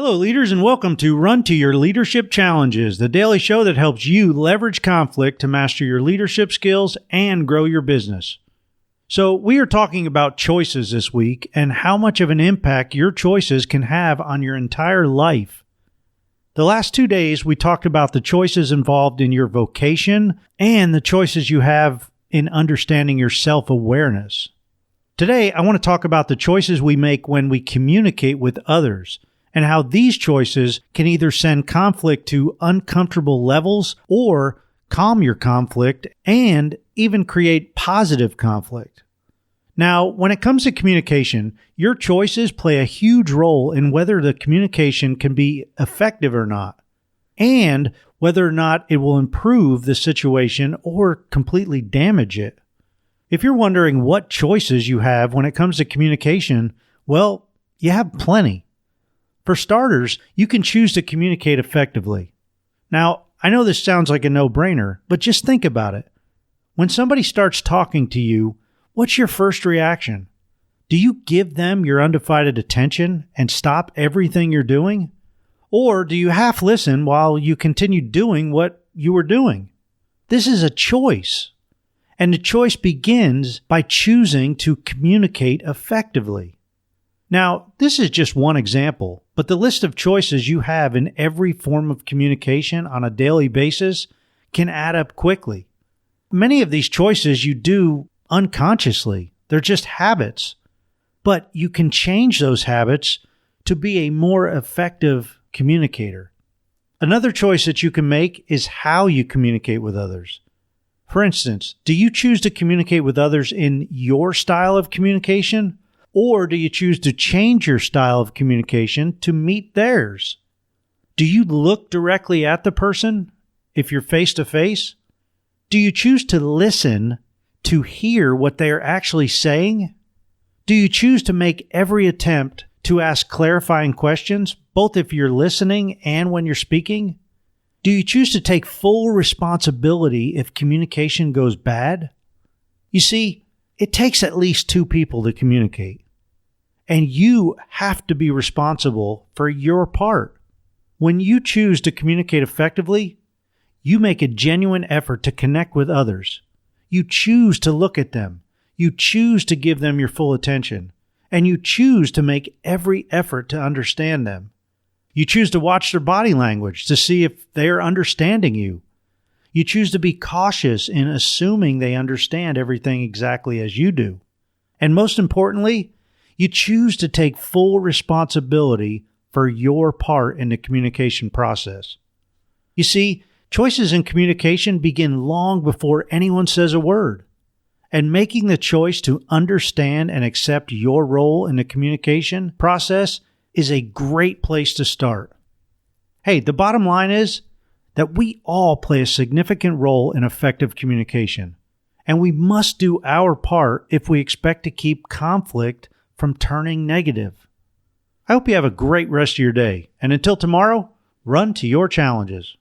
Hello, leaders, and welcome to Run to Your Leadership Challenges, the daily show that helps you leverage conflict to master your leadership skills and grow your business. So we are talking about choices this week and how much of an impact your choices can have on your entire life. The last 2 days, we talked about the choices involved in your vocation and the choices you have in understanding your self-awareness. Today, I want to talk about the choices we make when we communicate with others, and how these choices can either send conflict to uncomfortable levels or calm your conflict and even create positive conflict. Now, when it comes to communication, your choices play a huge role in whether the communication can be effective or not, and whether or not it will improve the situation or completely damage it. If you're wondering what choices you have when it comes to communication, well, you have plenty. For starters, you can choose to communicate effectively. Now, I know this sounds like a no-brainer, but just think about it. When somebody starts talking to you, what's your first reaction? Do you give them your undivided attention and stop everything you're doing? Or do you half listen while you continue doing what you were doing? This is a choice. And the choice begins by choosing to communicate effectively. Now, this is just one example, but the list of choices you have in every form of communication on a daily basis can add up quickly. Many of these choices you do unconsciously. They're just habits. But you can change those habits to be a more effective communicator. Another choice that you can make is how you communicate with others. For instance, do you choose to communicate with others in your style of communication? Or do you choose to change your style of communication to meet theirs? Do you look directly at the person if you're face to face? Do you choose to listen to hear what they are actually saying? Do you choose to make every attempt to ask clarifying questions, both if you're listening and when you're speaking? Do you choose to take full responsibility if communication goes bad? You see, it takes at least two people to communicate, and you have to be responsible for your part. When you choose to communicate effectively, you make a genuine effort to connect with others. You choose to look at them. You choose to give them your full attention, and you choose to make every effort to understand them. You choose to watch their body language to see if they are understanding you. You choose to be cautious in assuming they understand everything exactly as you do. And most importantly, you choose to take full responsibility for your part in the communication process. You see, choices in communication begin long before anyone says a word. And making the choice to understand and accept your role in the communication process is a great place to start. Hey, the bottom line is that we all play a significant role in effective communication, and we must do our part if we expect to keep conflict from turning negative. I hope you have a great rest of your day, and until tomorrow, run to your challenges.